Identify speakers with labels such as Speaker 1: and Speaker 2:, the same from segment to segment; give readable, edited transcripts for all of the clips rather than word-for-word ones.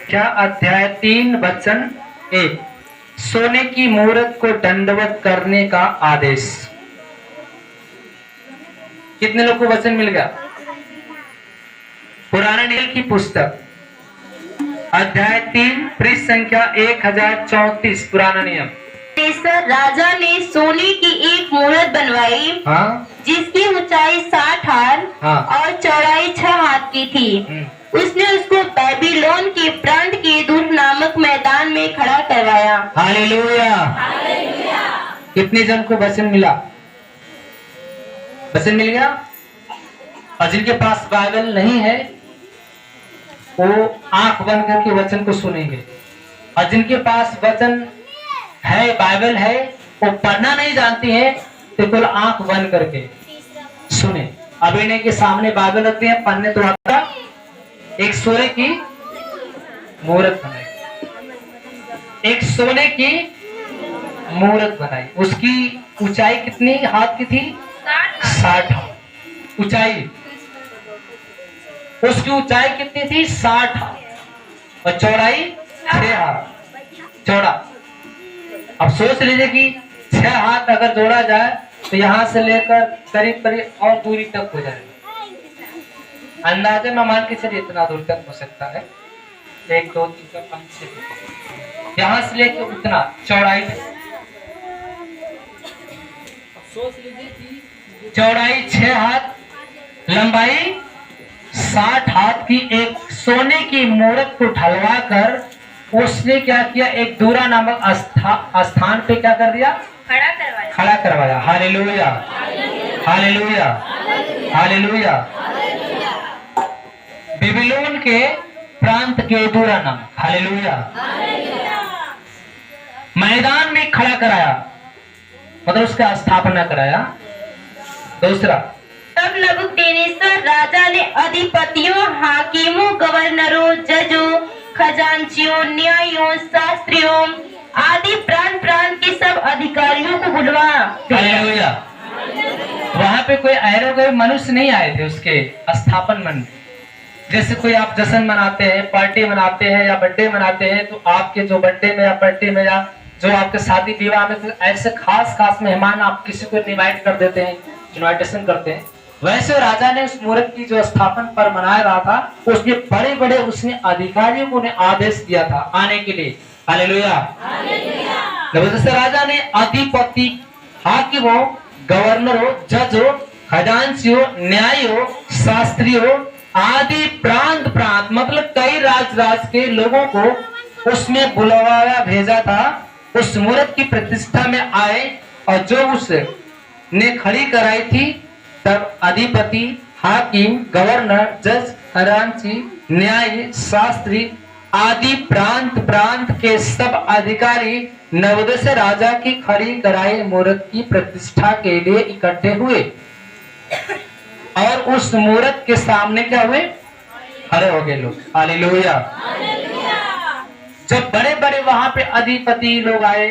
Speaker 1: क्या अध्याय 3 वचन 1, सोने की मूरत को दंडवत करने का आदेश। कितने लोग को वचन मिल गया? पुराने नियम की पुस्तक अध्याय 3 पृष्ठ संख्या 1034 पुराना नियम।
Speaker 2: राजा ने सोने की एक मूरत बनवाई,
Speaker 1: हाँ?
Speaker 2: जिसकी ऊंचाई 60 हाथ
Speaker 1: हाँ?
Speaker 2: और चौड़ाई 6 हाथ की थी। उसने उसको बेबीलोन के प्रांत के दूर नामक मैदान में खड़ा करवाया।
Speaker 1: हालेलुया। कितने जन को वचन मिला? वचन मिल गया। और जिनके पास बाइबल नहीं है वो आंख बंद करके वचन को सुनेंगे, और जिनके पास वचन है, बाइबल है, वो पढ़ना नहीं जानती है, तो केवल आंख बंद करके सुने। अभिनय के सामने बाइबल रखते हैं, पढ़ने तो आता। एक सोने की मूरत बनाई, एक सोने की मूरत बनाई। उसकी ऊंचाई कितनी हाथ की थी? 60 हाथ ऊंचाई। उसकी ऊंचाई कितनी थी? 60 हाथ और चौड़ाई 6 हाथ चौड़ा। अब सोच लीजिए कि 6 हाथ अगर जोड़ा जाए तो यहां से लेकर करीब करीब और दूरी तक हो जाएगा। अंदाजे में मान के चलिए इतना दूर तक हो सकता है। 1 2 3 4 5 6 यहां से लेकर उतना चौड़ाई। सोच लीजिए कि चौड़ाई 6 हाथ, लंबाई 60 हाथ की एक सोने की मूरत को ढलवा कर उसने क्या किया? एक दूरा नामक स्थान पे क्या कर दिया? खड़ा करवाया। Hallelujah, hallelujah, hallelujah. बेबीलोन के प्रांत के दूरा नाम। हालेलुया। मैदान में खड़ा कराया, मतलब उसका स्थापना कराया। दूसरा,
Speaker 2: तब नबूकदनेस्सर राजा ने अधिपतियों, हाकिमों, गवर्नरों, जजों, खजांचियों, न्यायियों, शास्त्रियों आदि प्रांत प्रांत के सब अधिकारियों को बुलवा
Speaker 1: हालेलुया। वहां पे कोई ऐरो गए मनुष्य नहीं आए थे उसके स्थापन मन। जैसे कोई आप जश्न मनाते हैं, पार्टी मनाते हैं या बर्थडे मनाते हैं, तो आपके जो बर्थडे में या पार्टी में या जो आपके शादी विवाह में ऐसे खास खास मेहमान आप किसी को इनवाइट कर देते हैं, इनविटेशन करते हैं। वैसे राजा ने उस मूर्त की जो स्थापन पर मनाया रहा था, उसके बड़े बड़े उसने अधिकारियों को आदेश दिया था आने के लिए। हालेलुया। राजा ने अधिपति, हाकिमों, गवर्नरों, जजों, खजांचियों, न्यायियों, शास्त्रियों आदि प्रांत प्रांत मतलब कई राज के लोगों को उसमें बुलवाया, भेजा था। उस मूर्त की प्रतिष्ठा में आए और जो उसने खड़ी कराई थी, तब अधिपति, हाकिम, गवर्नर, जज, खजांची, न्यायी, शास्त्री आदि प्रांत प्रांत के सब अधिकारी नवोदय राजा की खड़ी कराई मूर्त की प्रतिष्ठा के लिए इकट्ठे हुए और उस मूर्त के सामने क्या हुए? खड़े हो गए लोग। हालेलुया। जब बड़े बड़े वहां पे अधिपति लोग आए,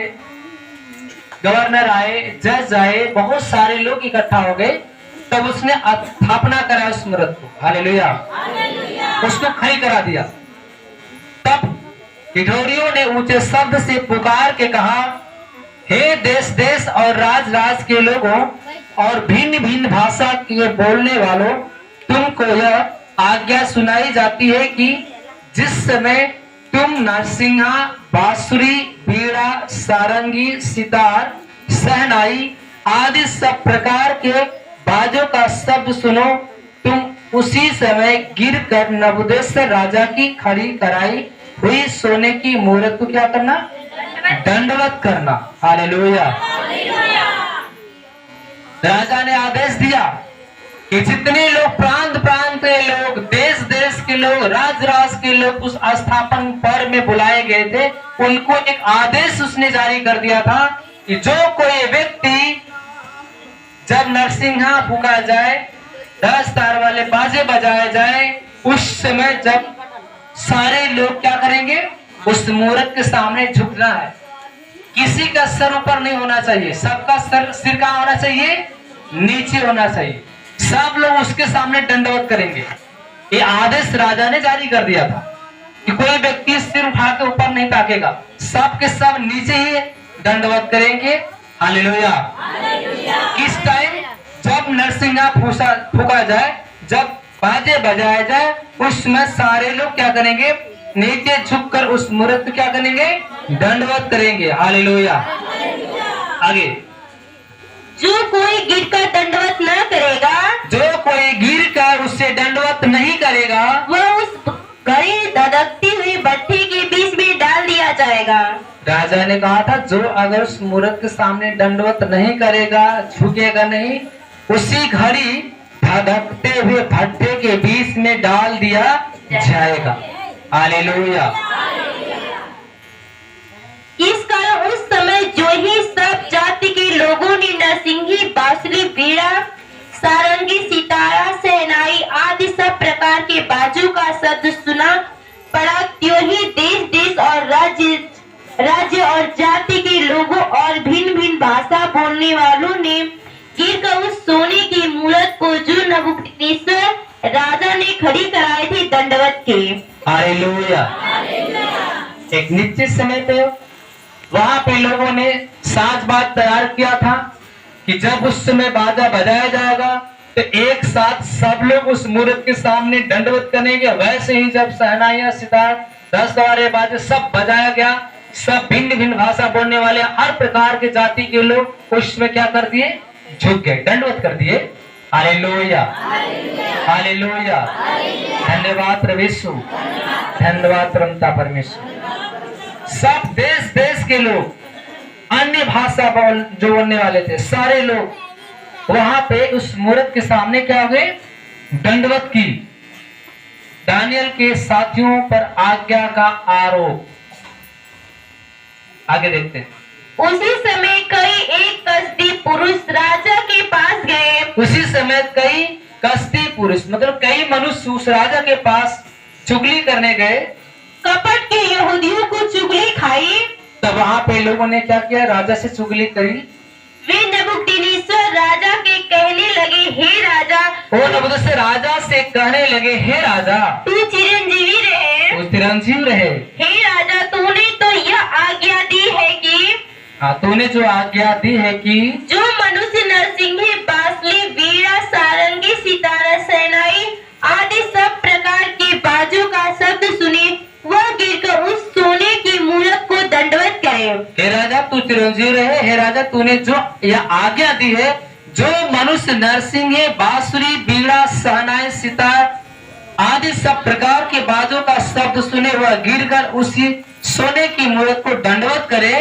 Speaker 1: गवर्नर आए, जज आए, बहुत सारे लोग इकट्ठा हो गए, तब उसने स्थापना करा उस मूर्त को। हालेलुया। उसको खड़ी करा दिया। तब किठौरियों ने ऊंचे शब्द से पुकार के कहा, हे देश देश और राज राज के लोगों और भिन्न भिन्न भाषा के बोलने वालों, तुमको यह आज्ञा सुनाई जाती है कि जिस समय तुम नरसिंहा, बांसुरी, बीड़ा, सारंगी, सितार, शहनाई आदि सब प्रकार के बाजों का शब्द सुनो, तुम उसी समय गिर कर नबूकदनेस्सर राजा की खड़ी कराई हुई सोने की मूर्त को क्या करना? दंडवत करना। हालेलुया। राजा ने आदेश दिया कि जितने लोग प्रांत प्रांत के लोग, देश देश के लोग, राज राज के लोग उस स्थापन पर्व में बुलाए गए थे, उनको एक आदेश उसने जारी कर दिया था कि जो कोई व्यक्ति जब नरसिंहा फूका जाए, 10 तार वाले बाजे बजाए जाए, उस समय जब सारे लोग क्या करेंगे? उस मूर्त के सामने झुकना है। किसी का सर ऊपर नहीं होना चाहिए, सबका सिर कहाँ होना चाहिए? नीचे होना चाहिए। सब लोग उसके सामने दंडवत करेंगे। ये आदेश राजा ने जारी कर दिया था। कि कोई व्यक्ति सिर उठा के ऊपर नहीं ताकेगा, सब के सब नीचे ही दंडवत करेंगे। हालेलुया। किस टाइम? जब नरसिंगा फूका जाए, जब बाजे बजाया जाए, उस समय सारे लोग क्या करेंगे? नीचे झुककर उस मूर्त को क्या करेंगे? दंडवत करेंगे। हालेलुया। आगे,
Speaker 2: जो कोई गिरकर दंडवत न करेगा,
Speaker 1: जो कोई गिर कर उससे दंडवत नहीं करेगा,
Speaker 2: वह उस घड़ी धधकती हुई भट्टी के बीच में डाल दिया जाएगा।
Speaker 1: राजा ने कहा था जो अगर उस मूर्त के सामने दंडवत नहीं करेगा, झुकेगा नहीं, उसी घड़ी धधकते हुए भट्टे के बीच में डाल दिया जाएगा। हालेलुया।
Speaker 2: इस कारण उस समय जो ही सब जाति के लोगों ने नरसिंगी, बांसुरी, वीणा, सारंगी, सितारा, शहनाई आदि सब प्रकार के बाजों का शब्द सुना पड़ा, त्यों ही देश देश और राज्य और जाति के लोगों और भिन्न भिन्न भाषा बोलने वालों ने गिरकर उस सोने की मूरत को जो नबूकदनेस्सर राजा ने खड़ी कराई थी दंडवत के।
Speaker 1: हालेलुया। एक निश्चित समय पे वहां पे लोगों ने साज बाज तैयार किया था कि जब उस समय बाजा बजाया जाएगा तो एक साथ सब लोग उस मूर्त के सामने दंडवत करेंगे। वैसे ही जब शहनाइयां, सितार, 10 गवारे बाजे सब बजाया गया, सब भिन्न भिन्न भाषा बोलने वाले हर प्रकार के जाति के लोग उसमें क्या कर दिए? झुक गए, दंडवत कर दिए। हालेलुया। हालेलुया। धन्यवाद प्रभु यीशु, धन्यवाद परमपिता परमेश्वर। सब देश देश के लोग, अन्य भाषा जो बोलने वाले थे, सारे लोग वहां पे उस मूर्त के सामने क्या हो गए? दंडवत की। दानियल के साथियों पर आज्ञा का आरोप। आगे देखते हैं।
Speaker 2: उसी समय कई एक कसदी पुरुष राजा के पास गए।
Speaker 1: उसी समय कई कसदी पुरुष मतलब कई मनुष्य उस राजा के पास चुगली करने गए।
Speaker 2: कपट के यहूदियों को चुगली खाई।
Speaker 1: तब वहां पे लोगों ने क्या किया? राजा से चुगली करी।
Speaker 2: वे नबूकदनेस्सर राजा के कहने लगे, हे राजा,
Speaker 1: वो नबूकदनेस्सर राजा से कहने लगे, हे राजा,
Speaker 2: तू चिरंजीवी रहे।
Speaker 1: तू चिरंजीव रहे।
Speaker 2: हे राजा, तूने तो यह आज्ञा दी है कि
Speaker 1: तूने जो आज्ञा दी है कि
Speaker 2: जो मनुष्य नरसिंगी, बांसुरी, वीणा, सारंगी, सितारा, शहनाई आदि सब प्रकार के बाजों का शब्द सुने, वह गिरकर उस सोने की मूरत को दंडवत करे।
Speaker 1: हे राजा, तू चिरंजीव रहे। हे राजा, तूने जो यह आज्ञा दी है, जो मनुष्य नरसिंगी, बांसुरी, वीणा, शहनाई, सितार आदि सब प्रकार के बाजों का शब्द सुने, वह गिरकर उसी सोने की मूरत को दंडवत करे।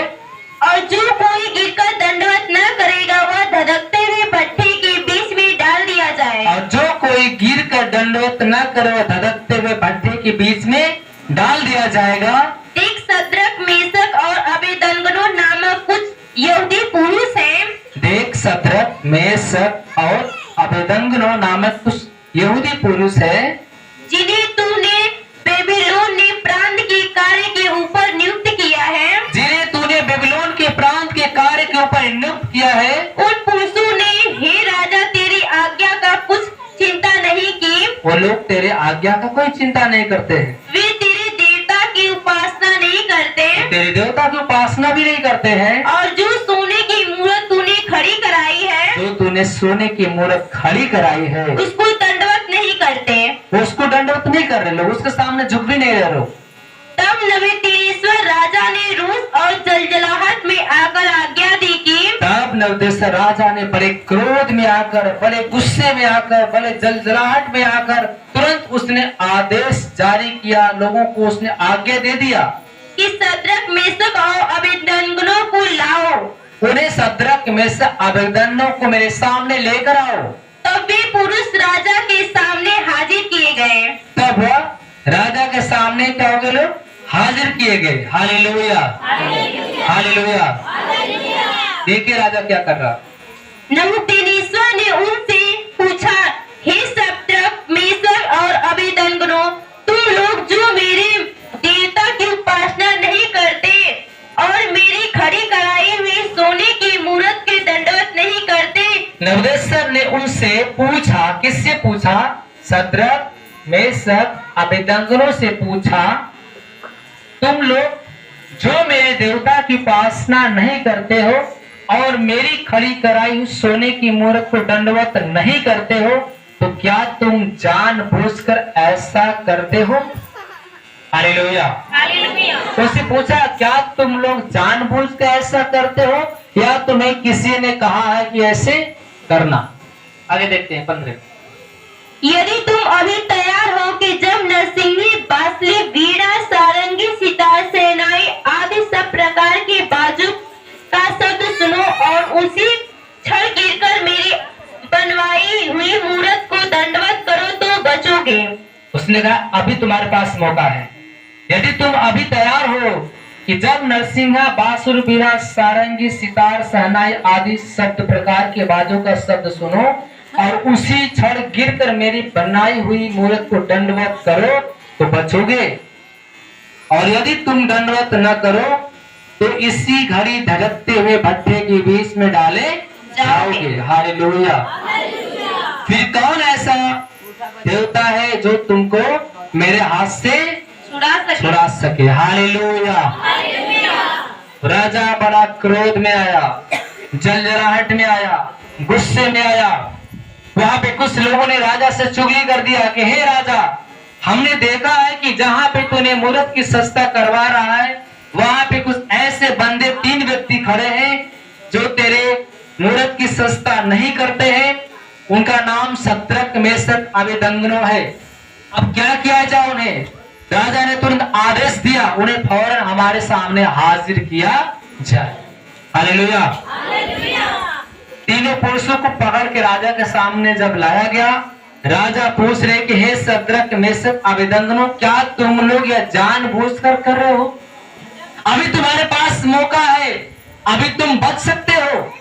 Speaker 2: और जो कोई गिरकर दंडवत न करेगा, वह धधकते हुए भट्टी के बीच में डाल दिया जाए।
Speaker 1: और जो कोई गिरकर दंडवत न करे, वह धधकते हुए भट्टी के बीच में डाल दिया जाएगा।
Speaker 2: देख, सद्रक, मेशक और अबेदनगो नामक कुछ यहूदी पुरुष हैं।
Speaker 1: देख, सद्रक, मेशक और अबेदनगो नामक कुछ यहूदी पुरुष है,
Speaker 2: जिन्हें तूने बेबीलोन ने प्रांत के कार्य के ऊपर नियुक्त किया है।
Speaker 1: जिन्हें तूने बेबीलोन के प्रांत के कार्य के ऊपर नियुक्त किया है।
Speaker 2: उन पुरुषों ने, हे राजा, तेरी आज्ञा का कुछ चिंता नहीं की।
Speaker 1: वो लोग तेरे आज्ञा का कोई चिंता नहीं करते हैं।
Speaker 2: वे तेरे देवता की उपासना नहीं करते,
Speaker 1: तेरे देवता की उपासना भी नहीं करते हैं।
Speaker 2: और जो सोने की मूरत तूने खड़ी कराई है,
Speaker 1: जो तूने सोने की मूरत खड़ी कराई है,
Speaker 2: उसको दंडवत नहीं करते।
Speaker 1: उसको दंडवत नहीं कर रहे लोग, उसके सामने झुक भी नहीं रहे लोग।
Speaker 2: तब नबूकदनेस्सर राजा ने रोष और जलजलाहट में आकर आज्ञा दी कि
Speaker 1: तब नबूकदनेस्सर राजा ने बड़े क्रोध में आकर, बड़े गुस्से में आकर, बड़े जलजलाहट में आकर तुरंत उसने आदेश जारी किया, लोगों को उसने आज्ञा दे दिया
Speaker 2: कि सद्रक, मेशक और अबेदनगो को लाओ।
Speaker 1: उन्हें सद्रक, मेशक, अबेदनगो को मेरे सामने लेकर आओ।
Speaker 2: तब वे पुरुष राजा के सामने हाजिर किए गए।
Speaker 1: तब वह राजा के सामने क्या हो गए? लोग हाजिर किए गए। हालेलुया। हालेलुया। देखिए राजा क्या कर रहा।
Speaker 2: नबूकदनेस्सर ने उनसे पूछा, हे सद्रक, मेशक और अबेदनगो, तुम लोग जो मेरे देवता की उपासना नहीं करते और मेरी खड़ी कराई हुई सोने की मूरत के दंडवत नहीं करते।
Speaker 1: नबूकदनेस्सर ने उनसे पूछा। किससे पूछा? सद्रक, मेशक, अबेदनगो से पूछा तुम लोग जो मेरे देवता की उपासना नहीं करते हो और मेरी खड़ी कराई हुई सोने की मूर्त को दंडवत नहीं करते हो, तो क्या तुम जानबूझकर ऐसा करते हो? हालेलुया। तो उससे पूछा, क्या तुम लोग जानबूझकर ऐसा करते हो या तुम्हें किसी ने कहा है कि ऐसे करना? आगे देखते हैं 15।
Speaker 2: यदि तुम अभी तैयार हो कि जब नरसिंगी, बांसुरी, वीणा, सारंगी, सितार, शहनाई आदि सब प्रकार के बाजू का शब्द सुनो और उसी क्षण गिरकर मेरी बनवाई हुई मूर्त को दंडवत करो तो बचोगे।
Speaker 1: उसने कहा, अभी तुम्हारे पास मौका है। यदि तुम अभी तैयार हो कि जब नरसिंहा, बांसुरी, वीणा, सारंगी, सितार, शहनाई आदि शब्द प्रकार के बाजों का शब्द सुनो और उसी क्षण गिरकर मेरी बनाई हुई मूर्त को दंडवत करो तो बचोगे, और यदि तुम दंडवत न करो तो इसी घड़ी धड़कते हुए भट्ठे के बीच में डाले जाओगे। हालेलुया। फिर कौन ऐसा देवता है जो तुमको मेरे हाथ से छुड़ा सके? हालेलुया। राजा बड़ा क्रोध में आया, जलजलाहट में आया, गुस्से में आया। वहां पे कुछ लोगों ने राजा से चुगली कर दिया कि हे राजा, हमने देखा है कि जहां पे तूने मूर्त की सस्ता करवा रहा है वहां पे कुछ ऐसे बंदे 3 व्यक्ति खड़े हैं जो तेरे मूर्त की सस्ता नहीं करते हैं। उनका नाम शद्रक, मेशक, अबेदनगो है। अब क्या किया जाए उन्हें? राजा ने तुरंत आदेश दिया, उन्हें फौरन हमारे सामने हाजिर किया जाए। हालेलुया। तीनों पुरुषों को पकड़ के राजा के सामने जब लाया गया, राजा पूछ रहे कि हे शद्रक, मेशक, अबेदनगो, क्या तुम लोग यह जानबूझकर कर रहे हो? अभी तुम्हारे पास मौका है, अभी तुम बच सकते हो,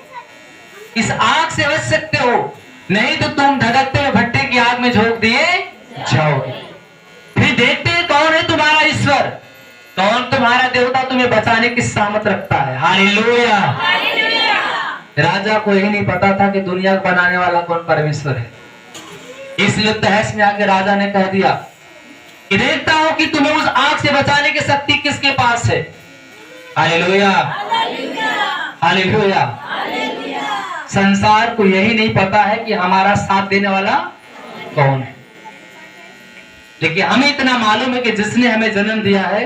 Speaker 1: इस आग से बच सकते हो, नहीं तो तुम धड़कते हुए भट्टे की आग में झोंक दिए जाओगे। फिर देखते हैं कौन है तुम्हारा ईश्वर, कौन तुम्हारा देवता तुम्हें बचाने की सामर्थ रखता है। हालेलुया। राजा को यही नहीं पता था कि दुनिया को बनाने वाला कौन परमेश्वर है। इसलिए तहस में आके राजा ने कह दिया कि देखता हूं कि तुम्हें उस आग से बचाने की शक्ति किसके पास है। हालेलुया। हालेलुया। संसार को यही नहीं पता है कि हमारा साथ देने वाला कौन है, लेकिन हमें इतना मालूम है कि जिसने हमें जन्म दिया है,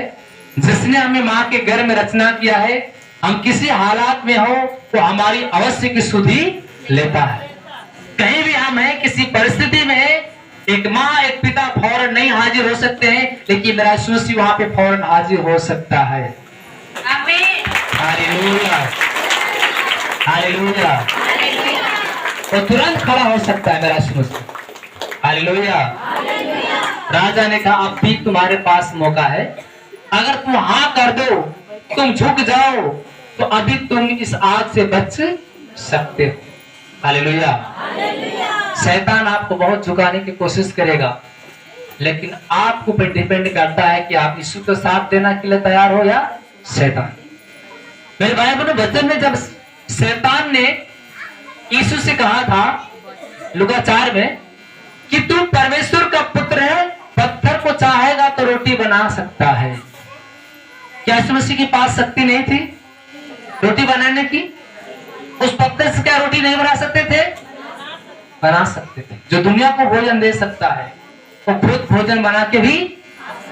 Speaker 1: जिसने हमें मां के गर्भ में रचना किया है, हम किसी हालात में हो तो हमारी अवश्य की सुधि लेता है। कहीं भी हम हैं, किसी परिस्थिति में है, एक माँ एक पिता फौरन नहीं हाजिर हो सकते हैं, लेकिन मेरा यीशु मसीह वहां पे फौरन हाजिर हो सकता है। हालेलुया। हालेलुया। वो तुरंत खड़ा हो सकता है मेरा यीशु मसीह। हालेलुया। राजा ने कहा, अब भी तुम्हारे पास मौका है, अगर तुम हाँ कर दो, तुम झुक जाओ, तो अभी तुम इस आग से बच सकते हो। हालेलुया। शैतान आपको बहुत झुकाने की कोशिश करेगा, लेकिन आपको पे डिपेंड करता है कि आप यीशु को साथ देना के लिए तैयार हो या शैतान। मेरे भाई बहनों, वचन में जब शैतान ने यीशु से कहा था लूका 4 में कि तू परमेश्वर का पुत्र है, पत्थर को चाहेगा तो रोटी बना सकता है, क्या यीशु मसीह के पास शक्ति नहीं थी रोटी बनाने की? उस पत्थर से क्या रोटी नहीं बना सकते थे? बना सकते थे। जो दुनिया को भोजन दे सकता है वो खुद भोजन बना के भी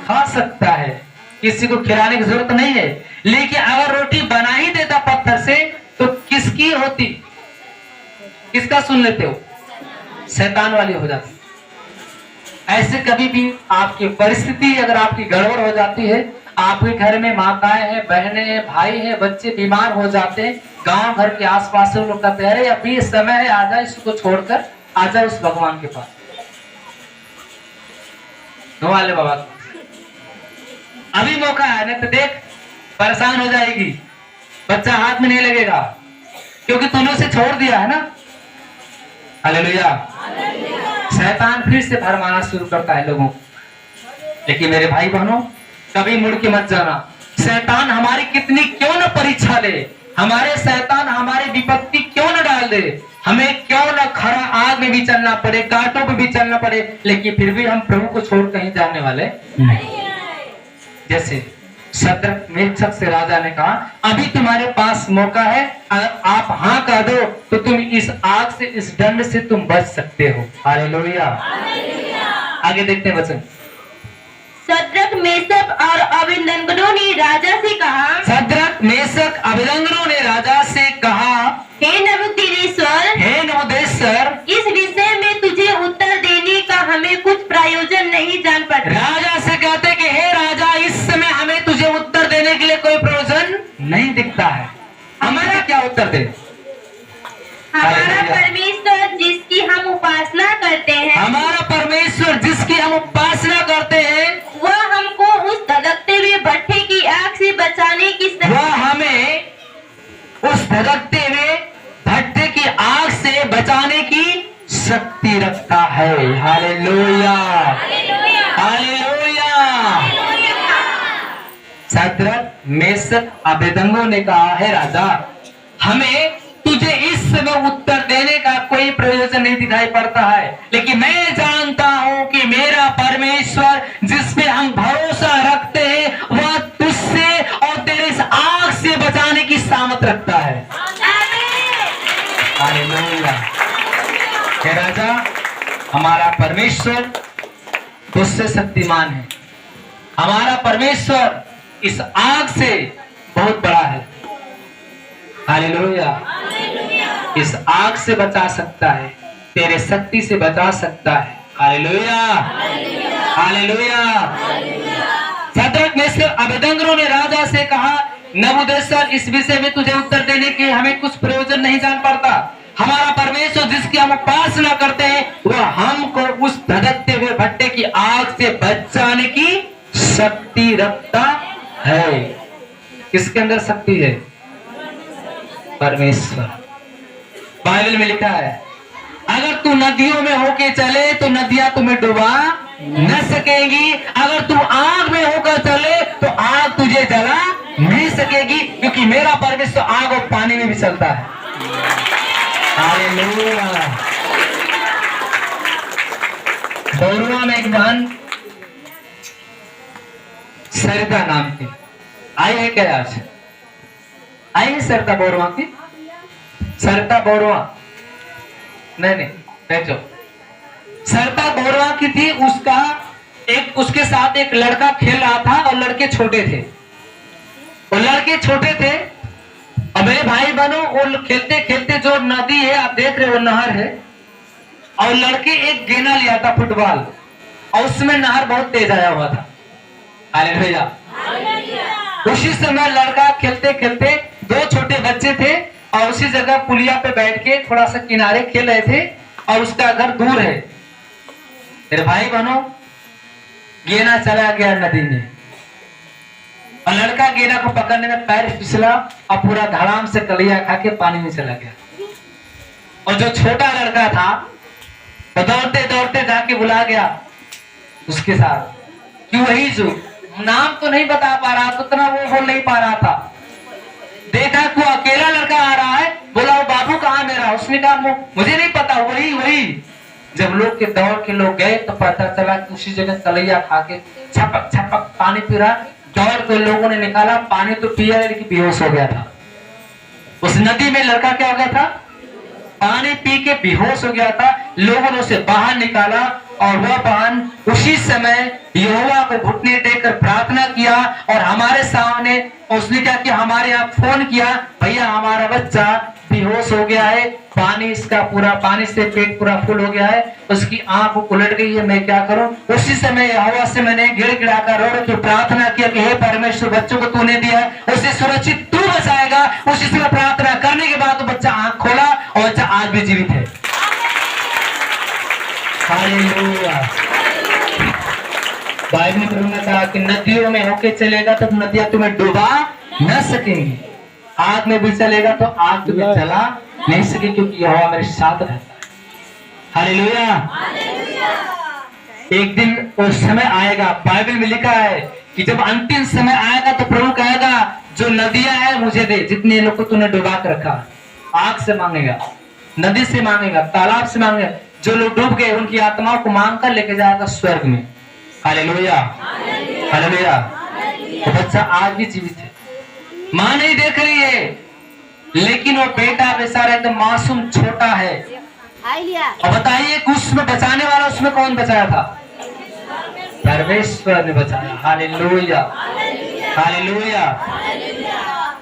Speaker 1: खा सकता है, किसी को खिलाने की जरूरत नहीं है। लेकिन अगर रोटी बना ही देता पत्थर से तो किसकी होती? किसका सुन लेते हो? शैतान वाली हो जाती। ऐसे कभी भी आपकी परिस्थिति अगर आपकी गड़बड़ हो जाती है, आपके घर में माताएं हैं, बहनें हैं, भाई हैं, बच्चे बीमार हो जाते हैं, गांव घर के आसपास से लोग कहते हैं अरे अभी समय है, आजा इसको छोड़कर आजा उस भगवान के पास, वाले बाबा, अभी मौका है, नहीं तो देख परेशान हो जाएगी, बच्चा हाथ में नहीं लगेगा क्योंकि तूने उसे छोड़ दिया है ना। हालेलुया। शैतान फिर से भरमाना शुरू करता है लोगों को। लेकिन मेरे भाई बहनों, कभी मुड़ के मत जाना। शैतान हमारी कितनी क्यों न परीक्षा ले, हमारे शैतान हमारी विपत्ति क्यों न डाल दे, हमें क्यों न खरा आग में भी चलना पड़े, कांटों पे भी चलना पड़े, लेकिन फिर भी हम प्रभु को छोड़ कहीं जाने वाले नहीं। जैसे शद्रक मेशक से राजा ने कहा, अभी तुम्हारे पास मौका है, अगर आप हाँ कह दो तो तुम इस आग से, इस दंड से तुम बच सकते हो। हालेलुया। आगे देखते हैं वचन।
Speaker 2: शद्रक मेशक और अबेदनगो ने राजा से कहा,
Speaker 1: शद्रक मेशक अबेदनगो ने राजा से कहा,
Speaker 2: हे नबूकदनेस्सर,
Speaker 1: हे नबूकदनेस्सर,
Speaker 2: इस विषय में तुझे उत्तर देने का हमें कुछ प्रयोजन नहीं जान पड़ता।
Speaker 1: राजा से कहते कि हे राजा, इस समय हमें तुझे उत्तर देने के लिए कोई प्रयोजन नहीं दिखता है, हमारा क्या उत्तर दे?
Speaker 2: हमारा परमेश्वर जिसकी हम उपासना करते हैं,
Speaker 1: हमारा परमेश्वर जिसकी हम उपासना करते हैं,
Speaker 2: वह हमको उस धधकते हुए भट्ठे की आग से बचाने की
Speaker 1: वह हमें उस धधकते हुए भट्ठे की आग से बचाने की शक्ति रखता है। Hallelujah, hallelujah. Shadrach Meshach Abednego ने कहा, है राजा, हमें तुझे इस समय उत्तर देने का कोई प्रयोजन नहीं दिखाई पड़ता है, लेकिन मैं जानता हूं कि मेरा परमेश्वर जिसमें हम भरोसा रखते हैं वह तुझसे और तेरे इस आग से बचाने की सामर्थ रखता है। हालेलुया। हे राजा, हमारा परमेश्वर तुझसे शक्तिमान है, हमारा परमेश्वर इस आग से बहुत बड़ा है। हालेलुया। इस आग से बचा सकता है, तेरे शक्ति से बचा सकता है। Hallelujah, hallelujah. Shadrach Meshach Abednego ने राजा से कहा, नबूकदनेस्सर, इस विषय में तुझे उत्तर देने के हमें कुछ प्रयोजन नहीं जान पड़ता। हमारा परमेश्वर जिसकी हम उपासना करते हैं वह हमको उस धधकते हुए भट्टे की आग से बचाने की शक्ति रखता है। किसके अंदर शक्ति है? परमेश्वर। बाइबल में लिखा है, अगर तू नदियों में होके चले तो नदियां तुम्हें डुबा न सकेंगी, अगर तू आग में होकर चले तो आग तुझे जला नहीं सकेगी, क्योंकि मेरा परमेश्वर आग और पानी में भी चलता है। हालेलुया। बोरुआ में एक बहन सरिता नाम की आई है, क्या आज आई है सरिता बोरुआ की? सरिता बोरुआ नहीं बैठो। सरिता बोरुआ की थी, उसके साथ एक लड़का खेल रहा था और लड़के छोटे थे, और लड़के छोटे थे। अब मेरे भाई बहनों, वो खेलते खेलते, जो नदी है आप देख रहे हो, नहर है, और लड़के एक गेना लिया था फुटबॉल, और उसमें नहर बहुत तेज आया हुआ था। हालेलुया। उसी समय लड़का खेलते खेलते, दो छोटे बच्चे थे और उसी जगह पुलिया पे बैठ के थोड़ा सा किनारे खेल रहे थे, और उसका घर दूर है। मेरे भाई बहनों, गेना चला गया नदी में, और लड़का गेना को पकड़ने में पैर फिसला और पूरा धड़ाम से कलिया खा के पानी में चला गया। और जो छोटा लड़का था वो दौड़ते दौड़ते जाके बुला गया उसके साथ, कि वही जो नाम तो नहीं बता पा रहा, तो उतना वो बोल नहीं पा रहा था। देखा कि वो अकेला लड़का आ रहा है, बोला वो बाबू कहाँ मेरा? उसने कहा मुझे नहीं पता, वही वही। जब लोग के दौड़ के लोग गए तो पता चला कि उसी जगह कलैया खा के छपक छपक पानी पी रहा। दौड़ के लोगों ने निकाला, पानी तो पिया लेकिन बेहोश हो गया था। उस नदी में लड़का क्या हो गया था? पानी पी के बेहोश हो गया था। लोगों ने उसे बाहर निकाला, और वह बहन उसी समय यहोवा को घुटने टेककर प्रार्थना किया, और हमारे सामने उसने क्या किया, हमारे यहाँ फोन किया, भैया हमारा बच्चा बेहोश हो गया है, पानी इसका पूरा, पानी से पेट पूरा फुल हो गया है, उसकी आंख उलट गई है, मैं क्या करूं? उसी समय यहोवा से मैंने गिड़गिड़ा कर रो के प्रार्थना किया कि हे परमेश्वर, बच्चों को तूने दिया है, उसे सुरक्षित तू बचाएगा। उसी समय प्रार्थना करने के बाद तो बच्चा आंख खोला और बच्चा आज भी जीवित है। हालेलुया। बाइबल में कहा कि नदियों में होके चलेगा तो नदियां तुम्हें डुबा न सकेंगी, आग में भी चलेगा तो आग तुम्हें जला नहीं सके, क्योंकि यहोवा मेरे साथ रहता है। हालेलुया। एक दिन वो समय आएगा, बाइबल में लिखा है कि जब अंतिम समय आएगा तो प्रभु कहेगा, जो नदियां है मुझे दे, जितने लोग को तूने डुबा कर रखा। आग से मांगेगा, नदी से मांगेगा, तालाब से मांगेगा। जो लोग डूब गए उनकी आत्माओं को मांग कर लेके जाएगा स्वर्ग में। Hallelujah, hallelujah. वो बच्चा आज भी जीवित है, माँ नहीं देख रही है, लेकिन वो बेटा बेचारा एकदम मासूम छोटा है। और बताइए कि उसमें बचाने वाला उसमें कौन बचाया था? परमेश्वर ने बचाया। Hallelujah, hallelujah.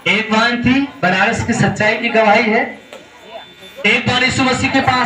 Speaker 1: एक बार थी बनारस की सच्चाई की गवाही है। एक बार यीशु मसीह के पास